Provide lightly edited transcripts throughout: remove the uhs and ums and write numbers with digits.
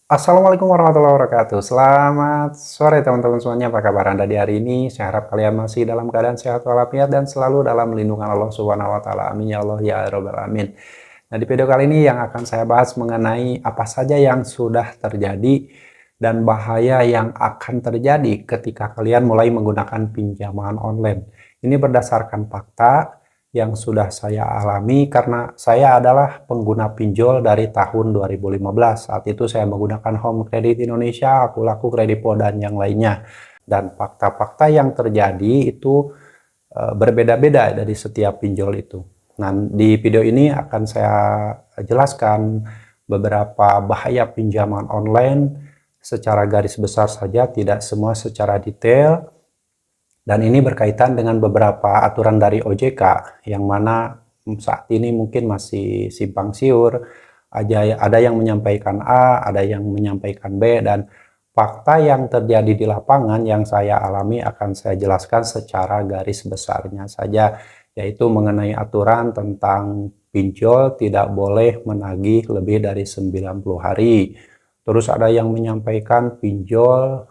Assalamualaikum warahmatullahi wabarakatuh. Selamat sore teman-teman semuanya. Apa kabar Anda di hari ini? Saya harap kalian masih dalam keadaan sehat walafiat dan selalu dalam lindungan Allah Subhanahu wa taala. Amin ya Allah ya rabbal alamin. Nah, di video kali ini yang akan saya bahas mengenai apa saja yang sudah terjadi dan bahaya yang akan terjadi ketika kalian mulai menggunakan pinjaman online. Ini berdasarkan fakta yang sudah saya alami karena saya adalah pengguna pinjol dari tahun 2015. Saat itu saya menggunakan Home Credit Indonesia, Akulaku, Kredipo, dan yang lainnya. Dan fakta-fakta yang terjadi itu berbeda-beda dari setiap pinjol itu. Nah, di video ini akan saya jelaskan beberapa bahaya pinjaman online secara garis besar saja, tidak semua secara detail. Dan ini berkaitan dengan beberapa aturan dari OJK yang mana saat ini mungkin masih simpang siur, ada yang menyampaikan A, ada yang menyampaikan B, dan fakta yang terjadi di lapangan yang saya alami akan saya jelaskan secara garis besarnya saja, yaitu mengenai aturan tentang pinjol tidak boleh menagih lebih dari 90 hari. Terus ada yang menyampaikan pinjol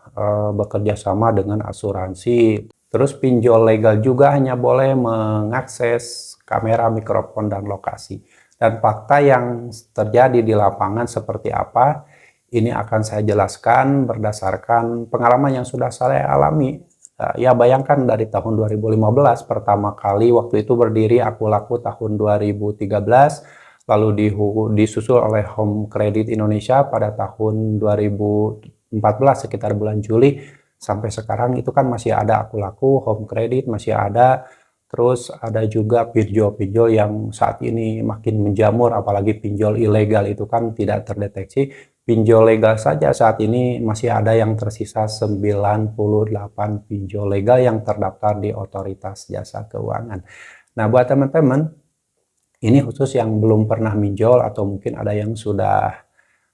bekerja sama dengan asuransi. Terus pinjol legal juga hanya boleh mengakses kamera, mikrofon, dan lokasi. Dan fakta yang terjadi di lapangan seperti apa, ini akan saya jelaskan berdasarkan pengalaman yang sudah saya alami. Ya bayangkan dari tahun 2015 pertama kali waktu itu berdiri Akulaku tahun 2013, lalu disusul oleh Home Credit Indonesia pada tahun 2014 sekitar bulan Juli. Sampai sekarang itu kan masih ada Akulaku, Home Credit masih ada, terus ada juga pinjol-pinjol yang saat ini makin menjamur, apalagi pinjol ilegal itu kan tidak terdeteksi. Pinjol legal saja saat ini masih ada yang tersisa 98 pinjol legal yang terdaftar di Otoritas Jasa Keuangan. Nah, buat teman-teman, ini khusus yang belum pernah minjol atau mungkin ada yang sudah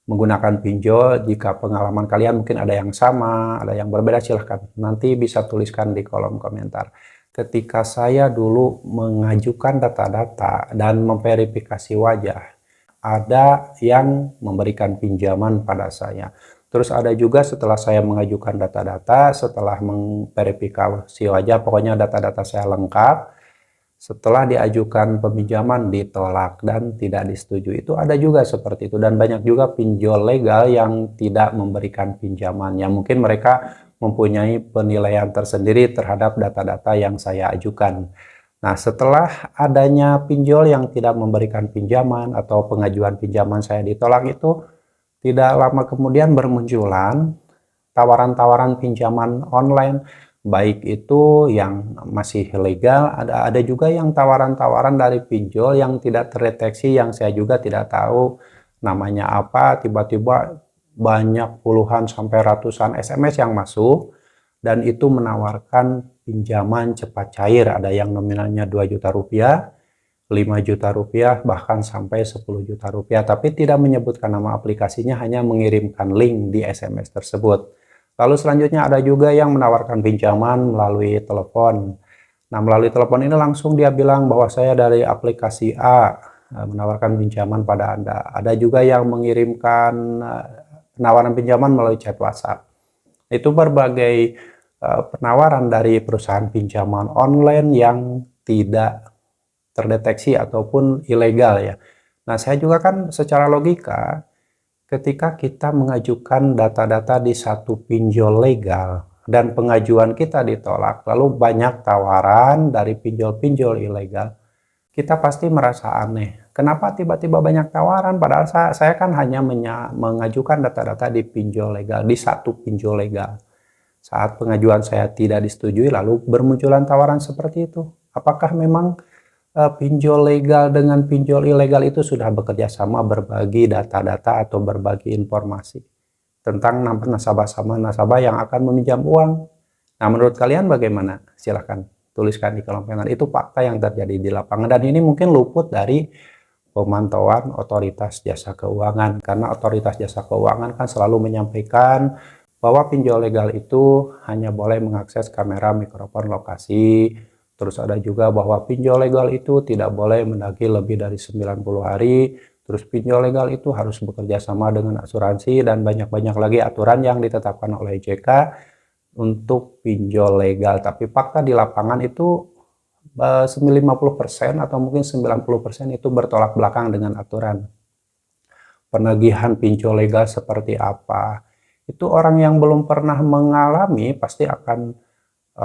menggunakan pinjol. Jika pengalaman kalian mungkin ada yang sama, ada yang berbeda, silahkan nanti bisa tuliskan di kolom komentar. Ketika saya dulu mengajukan data-data dan memverifikasi wajah, ada yang memberikan pinjaman pada saya. Terus ada juga setelah saya mengajukan data-data, setelah memverifikasi wajah, pokoknya data-data saya lengkap, setelah diajukan peminjaman ditolak dan tidak disetujui. Itu ada juga seperti itu, dan banyak juga pinjol legal yang tidak memberikan pinjaman, yang mungkin mereka mempunyai penilaian tersendiri terhadap data-data yang saya ajukan. Nah, setelah adanya pinjol yang tidak memberikan pinjaman atau pengajuan pinjaman saya ditolak, itu tidak lama kemudian bermunculan tawaran-tawaran pinjaman online, baik itu yang masih legal, ada juga yang tawaran-tawaran dari pinjol yang tidak terdeteksi, yang saya juga tidak tahu namanya apa, tiba-tiba banyak puluhan sampai ratusan SMS yang masuk, dan itu menawarkan pinjaman cepat cair, ada yang nominalnya 2 juta rupiah, 5 juta rupiah, bahkan sampai 10 juta rupiah, tapi tidak menyebutkan nama aplikasinya, hanya mengirimkan link di SMS tersebut. Lalu selanjutnya ada juga yang menawarkan pinjaman melalui telepon. Nah, melalui telepon ini langsung dia bilang bahwa saya dari aplikasi A, menawarkan pinjaman pada Anda. Ada juga yang mengirimkan penawaran pinjaman melalui chat WhatsApp. Itu berbagai penawaran dari perusahaan pinjaman online yang tidak terdeteksi ataupun ilegal ya. Nah, saya juga kan secara logika, ketika kita mengajukan data-data di satu pinjol legal dan pengajuan kita ditolak, lalu banyak tawaran dari pinjol-pinjol ilegal, kita pasti merasa aneh. Kenapa tiba-tiba banyak tawaran? Padahal saya kan hanya mengajukan data-data di pinjol legal, di satu pinjol legal. Saat pengajuan saya tidak disetujui, lalu bermunculan tawaran seperti itu. Apakah memang pinjol legal dengan pinjol ilegal itu sudah bekerja sama berbagi data-data atau berbagi informasi tentang nasabah sama nasabah yang akan meminjam uang? Nah, menurut kalian bagaimana? Silahkan tuliskan di kolom komentar. Itu fakta yang terjadi di lapangan, dan ini mungkin luput dari pemantauan Otoritas Jasa Keuangan, karena Otoritas Jasa Keuangan kan selalu menyampaikan bahwa pinjol legal itu hanya boleh mengakses kamera, mikrofon, lokasi. Terus ada juga bahwa pinjol legal itu tidak boleh menagih lebih dari 90 hari. Terus pinjol legal itu harus bekerja sama dengan asuransi dan banyak-banyak lagi aturan yang ditetapkan oleh OJK untuk pinjol legal. Tapi fakta di lapangan itu 50% atau mungkin 90% itu bertolak belakang dengan aturan. Penagihan pinjol legal seperti apa? Itu orang yang belum pernah mengalami pasti akan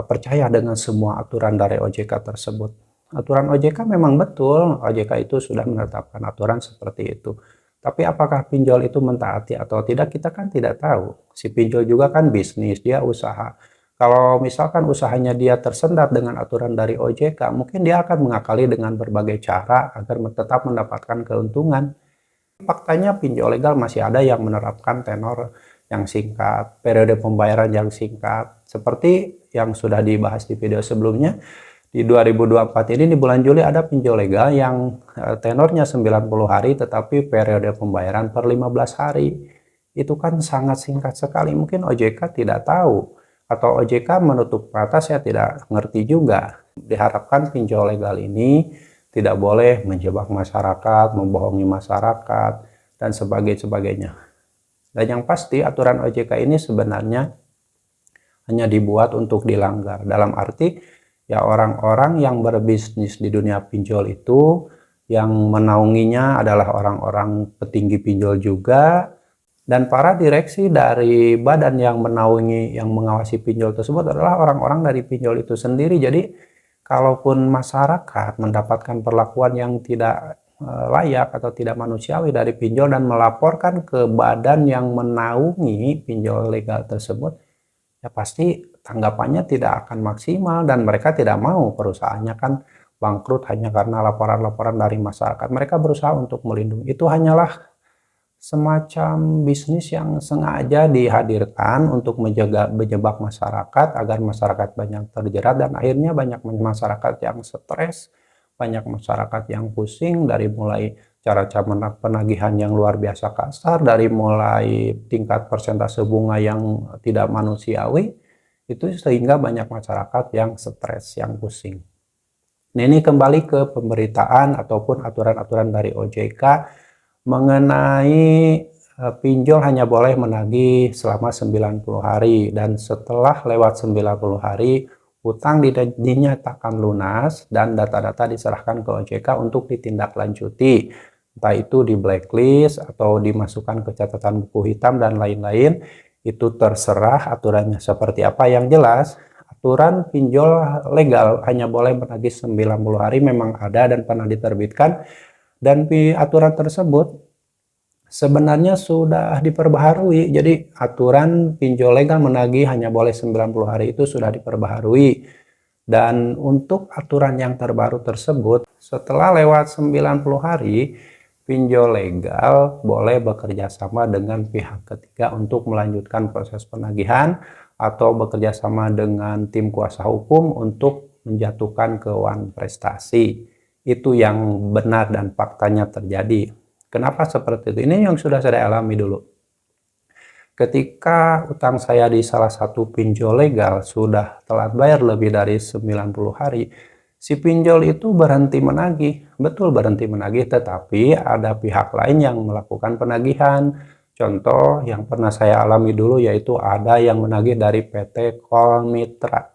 percaya dengan semua aturan dari OJK tersebut. Aturan OJK memang betul, OJK itu sudah menetapkan aturan seperti itu. Tapi apakah pinjol itu mentaati atau tidak, kita kan tidak tahu. Si pinjol juga kan bisnis, dia usaha. Kalau misalkan usahanya dia tersendat dengan aturan dari OJK, mungkin dia akan mengakali dengan berbagai cara agar tetap mendapatkan keuntungan. Faktanya pinjol legal masih ada yang menerapkan tenor yang singkat, periode pembayaran yang singkat. Seperti yang sudah dibahas di video sebelumnya, di 2024 ini di bulan Juli ada pinjol legal yang tenornya 90 hari tetapi periode pembayaran per 15 hari. Itu kan sangat singkat sekali. Mungkin OJK tidak tahu atau OJK menutup mata, saya tidak ngerti juga. Diharapkan pinjol legal ini tidak boleh menjebak masyarakat, membohongi masyarakat, dan sebagainya. Dan yang pasti aturan OJK ini sebenarnya hanya dibuat untuk dilanggar. Dalam arti ya orang-orang yang berbisnis di dunia pinjol itu yang menaunginya adalah orang-orang petinggi pinjol juga, dan para direksi dari badan yang menaungi, yang mengawasi pinjol tersebut adalah orang-orang dari pinjol itu sendiri. Jadi kalaupun masyarakat mendapatkan perlakuan yang tidak layak atau tidak manusiawi dari pinjol dan melaporkan ke badan yang menaungi pinjol legal tersebut, ya pasti tanggapannya tidak akan maksimal dan mereka tidak mau perusahaannya kan bangkrut hanya karena laporan-laporan dari masyarakat. Mereka berusaha untuk melindungi. Itu hanyalah semacam bisnis yang sengaja dihadirkan untuk menjebak masyarakat agar masyarakat banyak terjerat dan akhirnya banyak masyarakat yang stres, banyak masyarakat yang pusing dari mulai cara-cara penagihan yang luar biasa kasar, dari mulai tingkat persentase bunga yang tidak manusiawi, itu sehingga banyak masyarakat yang stres, yang pusing. Nah, ini kembali ke pemberitaan ataupun aturan-aturan dari OJK mengenai pinjol hanya boleh menagih selama 90 hari dan setelah lewat 90 hari hutang dinyatakan lunas dan data-data diserahkan ke OJK untuk ditindaklanjuti, entah itu di blacklist atau dimasukkan ke catatan buku hitam dan lain-lain. Itu terserah aturannya seperti apa. Yang jelas aturan pinjol legal hanya boleh menagih 90 hari memang ada dan pernah diterbitkan, dan aturan tersebut sebenarnya sudah diperbaharui. Jadi aturan pinjol legal menagih hanya boleh 90 hari itu sudah diperbaharui. Dan untuk aturan yang terbaru tersebut, setelah lewat 90 hari, pinjol legal boleh bekerja sama dengan pihak ketiga untuk melanjutkan proses penagihan atau bekerja sama dengan tim kuasa hukum untuk menjatuhkan kewan prestasi. Itu yang benar dan faktanya terjadi. Kenapa seperti itu? Ini yang sudah saya alami dulu. Ketika utang saya di salah satu pinjol legal sudah telat bayar lebih dari 90 hari, si pinjol itu berhenti menagih. Betul berhenti menagih, tetapi ada pihak lain yang melakukan penagihan. Contoh yang pernah saya alami dulu yaitu ada yang menagih dari PT Kolmitra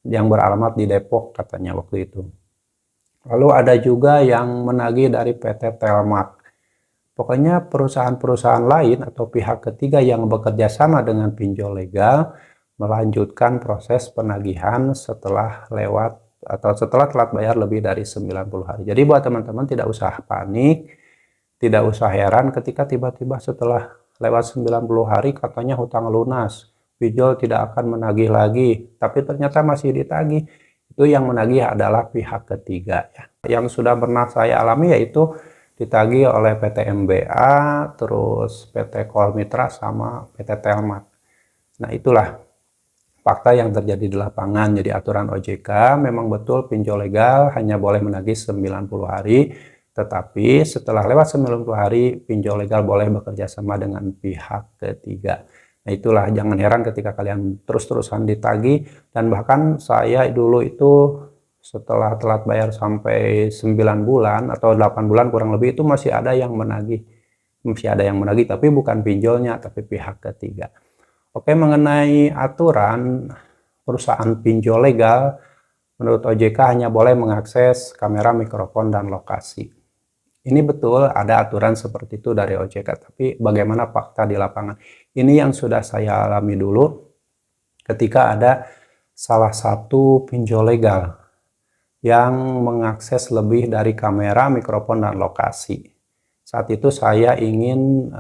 yang beralamat di Depok katanya waktu itu. Lalu ada juga yang menagih dari PT Telmak. Pokoknya perusahaan-perusahaan lain atau pihak ketiga yang bekerja sama dengan pinjol legal melanjutkan proses penagihan setelah lewat atau setelah telat bayar lebih dari 90 hari. Jadi buat teman-teman tidak usah panik, tidak usah heran ketika tiba-tiba setelah lewat 90 hari katanya hutang lunas, pinjol tidak akan menagih lagi, tapi ternyata masih ditagih. Itu yang menagih adalah pihak ketiga ya. Yang sudah pernah saya alami yaitu ditagih oleh PT MBA, terus PT Kolmitra sama PT Telmak. Nah, itulah fakta yang terjadi di lapangan. Jadi aturan OJK memang betul pinjol legal hanya boleh menagih 90 hari, tetapi setelah lewat 90 hari pinjol legal boleh bekerja sama dengan pihak ketiga. Nah, itulah, jangan heran ketika kalian terus-terusan ditagih, dan bahkan saya dulu itu setelah telat bayar sampai 9 bulan atau 8 bulan kurang lebih, itu masih ada yang menagih. Masih ada yang menagih, tapi bukan pinjolnya, tapi pihak ketiga. Oke, mengenai aturan perusahaan pinjol legal, menurut OJK hanya boleh mengakses kamera, mikrofon, dan lokasi. Ini betul ada aturan seperti itu dari OJK, tapi bagaimana fakta di lapangan? Ini yang sudah saya alami dulu ketika ada salah satu pinjol legal yang mengakses lebih dari kamera, mikrofon, dan lokasi. Saat itu saya ingin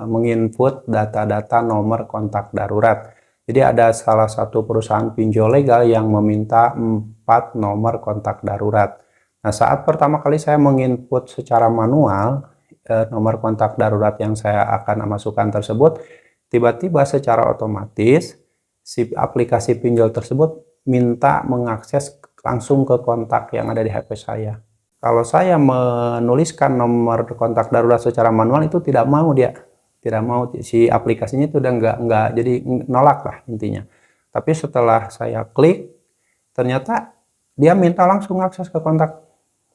menginput data-data nomor kontak darurat. Jadi ada salah satu perusahaan pinjol legal yang meminta 4 nomor kontak darurat. Nah, saat pertama kali saya menginput secara manual nomor kontak darurat yang saya akan masukkan tersebut, tiba-tiba secara otomatis si aplikasi pinjol tersebut minta mengakses langsung ke kontak yang ada di HP saya. Kalau saya menuliskan nomor kontak darurat secara manual, itu tidak mau dia. Tidak mau, si aplikasinya itu udah nggak jadi nolak lah intinya. Tapi setelah saya klik, ternyata dia minta langsung akses ke kontak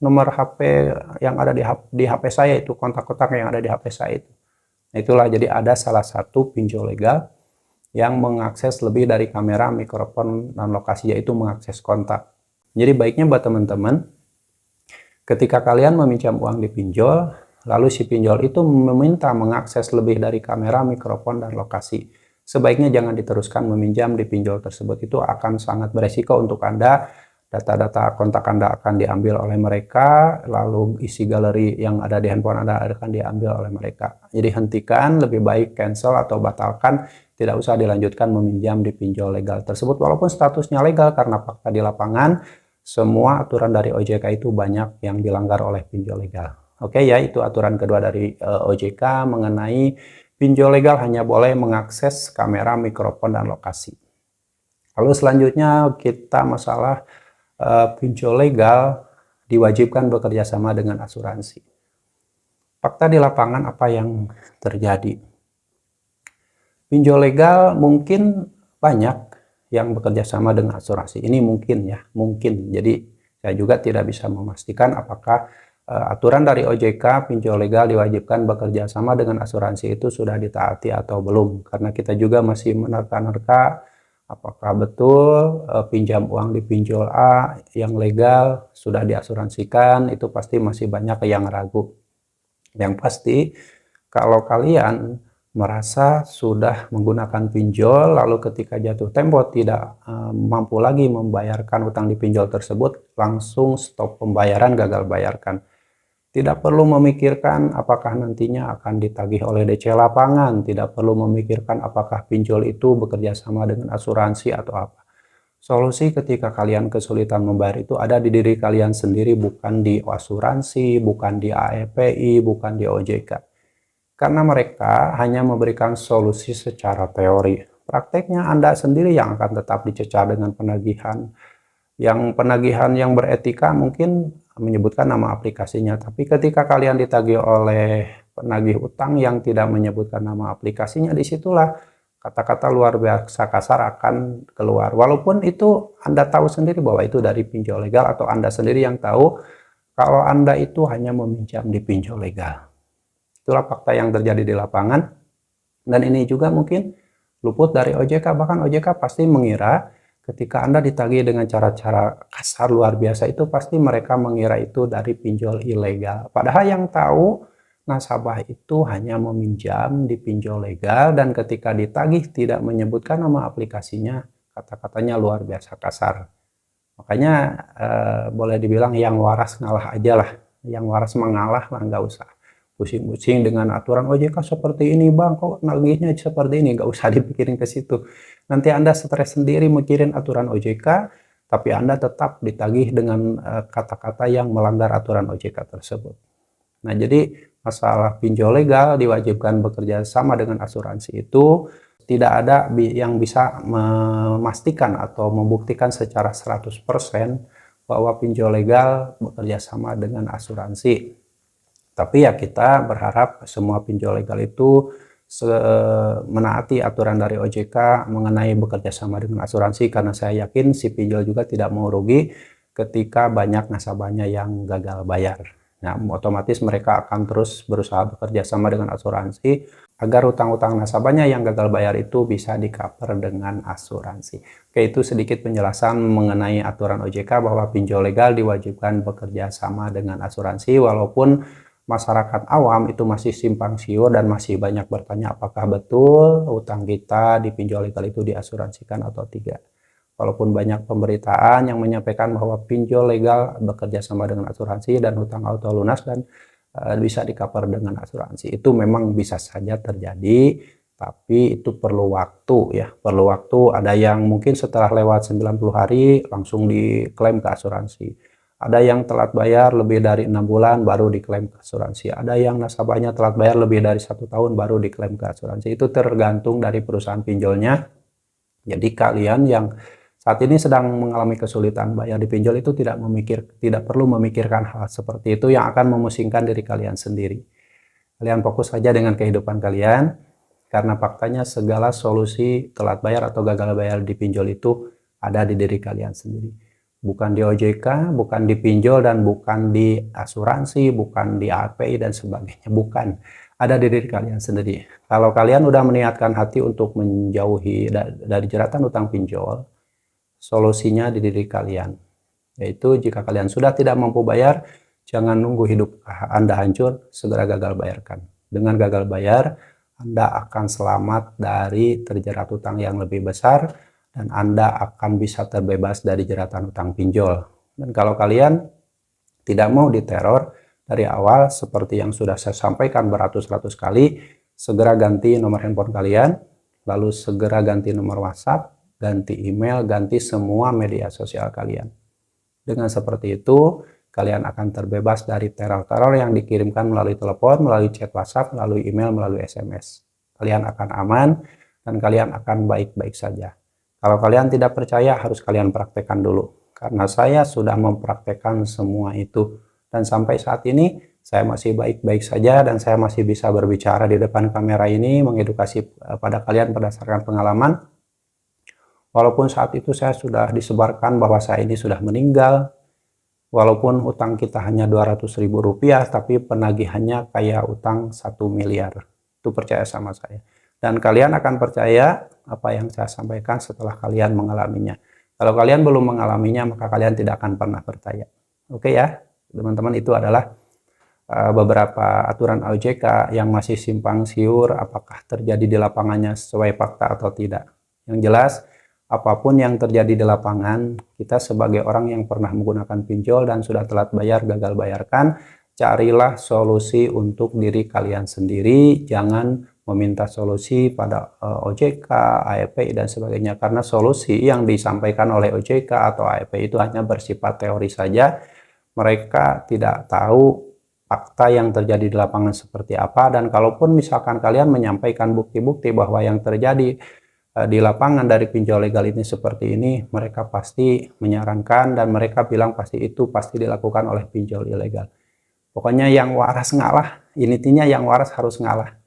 nomor HP yang ada di HP saya, itu kontak-kontak yang ada di HP saya itu. Nah, itulah, jadi ada salah satu pinjol legal yang mengakses lebih dari kamera, mikrofon, dan lokasi, yaitu mengakses kontak. Jadi baiknya buat teman-teman, ketika kalian meminjam uang di pinjol, lalu si pinjol itu meminta mengakses lebih dari kamera, mikrofon, dan lokasi, sebaiknya jangan diteruskan meminjam di pinjol tersebut. Itu akan sangat beresiko untuk Anda. Data-data kontak Anda akan diambil oleh mereka, lalu isi galeri yang ada di handphone Anda akan diambil oleh mereka. Jadi hentikan, lebih baik cancel atau batalkan, tidak usah dilanjutkan meminjam di pinjol legal tersebut, walaupun statusnya legal, karena fakta di lapangan, semua aturan dari OJK itu banyak yang dilanggar oleh pinjol legal. Oke ya, itu aturan kedua dari OJK mengenai pinjol legal hanya boleh mengakses kamera, mikrofon, dan lokasi. Lalu selanjutnya kita masalah pinjol legal diwajibkan bekerja sama dengan asuransi. Fakta di lapangan apa yang terjadi? Pinjol legal mungkin banyak yang bekerja sama dengan asuransi. Ini mungkin ya, mungkin. Jadi saya juga tidak bisa memastikan apakah aturan dari OJK pinjol legal diwajibkan bekerja sama dengan asuransi itu sudah ditaati atau belum. Karena kita juga masih menerka-nerka apakah betul pinjam uang di pinjol A yang legal sudah diasuransikan, itu pasti masih banyak yang ragu. Yang pasti, kalau kalian merasa sudah menggunakan pinjol, lalu ketika jatuh tempo tidak mampu lagi membayarkan utang di pinjol tersebut, langsung stop pembayaran, gagal bayarkan. Tidak perlu memikirkan apakah nantinya akan ditagih oleh DC lapangan, tidak perlu memikirkan apakah pinjol itu bekerja sama dengan asuransi atau apa. Solusi ketika kalian kesulitan membayar itu ada di diri kalian sendiri, bukan di asuransi, bukan di AEPI, bukan di OJK. Karena mereka hanya memberikan solusi secara teori. Prakteknya Anda sendiri yang akan tetap dicecar dengan penagihan. Yang penagihan yang beretika mungkin menyebutkan nama aplikasinya, tapi ketika kalian ditagih oleh penagih utang yang tidak menyebutkan nama aplikasinya, disitulah kata-kata luar biasa kasar akan keluar. Walaupun itu Anda tahu sendiri bahwa itu dari pinjol legal, atau Anda sendiri yang tahu kalau Anda itu hanya meminjam di pinjol legal. Itulah fakta yang terjadi di lapangan, dan ini juga mungkin luput dari OJK. Bahkan OJK pasti mengira ketika Anda ditagih dengan cara-cara kasar luar biasa, itu pasti mereka mengira itu dari pinjol ilegal. Padahal yang tahu nasabah itu hanya meminjam di pinjol legal, dan ketika ditagih tidak menyebutkan nama aplikasinya, kata-katanya luar biasa kasar. Makanya boleh dibilang yang waras ngalah aja lah. Yang waras mengalah lah, nggak usah pusing-pusing dengan aturan OJK seperti ini bang, kok nagihnya seperti ini, nggak usah dipikirin ke situ. Nanti Anda stres sendiri mikirin aturan OJK, tapi Anda tetap ditagih dengan kata-kata yang melanggar aturan OJK tersebut. Nah, jadi masalah pinjol legal diwajibkan bekerja sama dengan asuransi itu tidak ada yang bisa memastikan atau membuktikan secara 100% bahwa pinjol legal bekerja sama dengan asuransi. Tapi ya kita berharap semua pinjol legal itu menaati aturan dari OJK mengenai bekerja sama dengan asuransi, karena saya yakin si pinjol juga tidak mau rugi ketika banyak nasabahnya yang gagal bayar. Nah, otomatis mereka akan terus berusaha bekerja sama dengan asuransi agar utang-utang nasabahnya yang gagal bayar itu bisa di-cover dengan asuransi. Oke, itu sedikit penjelasan mengenai aturan OJK bahwa pinjol legal diwajibkan bekerja sama dengan asuransi, walaupun masyarakat awam itu masih simpang siur dan masih banyak bertanya apakah betul utang kita di pinjol legal itu diasuransikan atau tidak. Walaupun banyak pemberitaan yang menyampaikan bahwa pinjol legal bekerja sama dengan asuransi dan hutang auto lunas dan bisa di-cover dengan asuransi. Itu memang bisa saja terjadi, tapi itu perlu waktu ya. Perlu waktu, ada yang mungkin setelah lewat 90 hari langsung diklaim ke asuransi. Ada yang telat bayar lebih dari 6 bulan baru diklaim ke asuransi. Ada yang nasabahnya telat bayar lebih dari 1 tahun baru diklaim ke asuransi. Itu tergantung dari perusahaan pinjolnya. Jadi kalian yang saat ini sedang mengalami kesulitan bayar di pinjol itu tidak perlu memikirkan hal seperti itu yang akan memusingkan diri kalian sendiri. Kalian fokus saja dengan kehidupan kalian, karena faktanya segala solusi telat bayar atau gagal bayar di pinjol itu ada di diri kalian sendiri. Bukan di OJK, bukan di pinjol, dan bukan di asuransi, bukan di API dan sebagainya. Bukan, ada di diri kalian sendiri. Kalau kalian udah meniatkan hati untuk menjauhi dari jeratan utang pinjol, solusinya di diri kalian, yaitu jika kalian sudah tidak mampu bayar, jangan nunggu hidup Anda hancur, segera gagal bayarkan. Dengan gagal bayar, Anda akan selamat dari terjerat utang yang lebih besar, dan Anda akan bisa terbebas dari jeratan utang pinjol. Dan kalau kalian tidak mau diteror dari awal, seperti yang sudah saya sampaikan beratus-ratus kali, segera ganti nomor handphone kalian, lalu segera ganti nomor WhatsApp, ganti email, ganti semua media sosial kalian. Dengan seperti itu, kalian akan terbebas dari teror-teror yang dikirimkan melalui telepon, melalui chat WhatsApp, melalui email, melalui SMS. Kalian akan aman dan kalian akan baik-baik saja. Kalau kalian tidak percaya, harus kalian praktekkan dulu. Karena saya sudah mempraktekkan semua itu. Dan sampai saat ini, saya masih baik-baik saja dan saya masih bisa berbicara di depan kamera ini, mengedukasi pada kalian berdasarkan pengalaman. Walaupun saat itu saya sudah disebarkan bahwa saya ini sudah meninggal, walaupun utang kita hanya 200.000 rupiah, tapi penagihannya kayak utang 1 miliar. Itu percaya sama saya. Dan kalian akan percaya apa yang saya sampaikan setelah kalian mengalaminya. Kalau kalian belum mengalaminya, maka kalian tidak akan pernah percaya. Oke ya, teman-teman, itu adalah beberapa aturan OJK yang masih simpang siur apakah terjadi di lapangannya sesuai fakta atau tidak. Yang jelas, apapun yang terjadi di lapangan, kita sebagai orang yang pernah menggunakan pinjol dan sudah telat bayar, gagal bayarkan, carilah solusi untuk diri kalian sendiri. Jangan meminta solusi pada OJK, AEPI, dan sebagainya. Karena solusi yang disampaikan oleh OJK atau AEPI itu hanya bersifat teori saja. Mereka tidak tahu fakta yang terjadi di lapangan seperti apa. Dan kalaupun misalkan kalian menyampaikan bukti-bukti bahwa yang terjadi di lapangan dari pinjol legal ini seperti ini, mereka pasti menyarankan dan mereka bilang itu pasti dilakukan oleh pinjol ilegal. Pokoknya yang waras ngalah, intinya yang waras harus ngalah.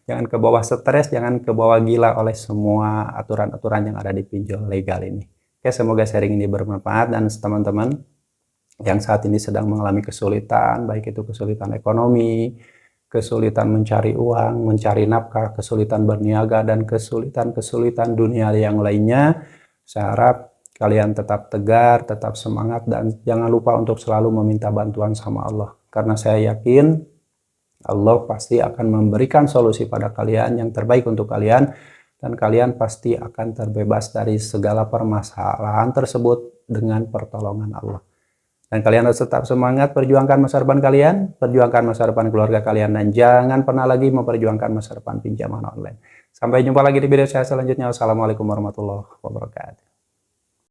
Jangan ke bawah stres, jangan ke bawah gila oleh semua aturan-aturan yang ada di pinjol legal ini. Oke, semoga sharing ini bermanfaat, dan teman-teman yang saat ini sedang mengalami kesulitan, baik itu kesulitan ekonomi, kesulitan mencari uang, mencari nafkah, kesulitan berniaga, dan kesulitan-kesulitan dunia yang lainnya, saya harap kalian tetap tegar, tetap semangat, dan jangan lupa untuk selalu meminta bantuan sama Allah. Karena saya yakin Allah pasti akan memberikan solusi pada kalian yang terbaik untuk kalian, dan kalian pasti akan terbebas dari segala permasalahan tersebut dengan pertolongan Allah. Dan kalian harus tetap semangat perjuangkan masa depan kalian, perjuangkan masa depan keluarga kalian, dan jangan pernah lagi memperjuangkan masa depan pinjaman online. Sampai jumpa lagi di video saya selanjutnya. Wassalamualaikum warahmatullahi wabarakatuh.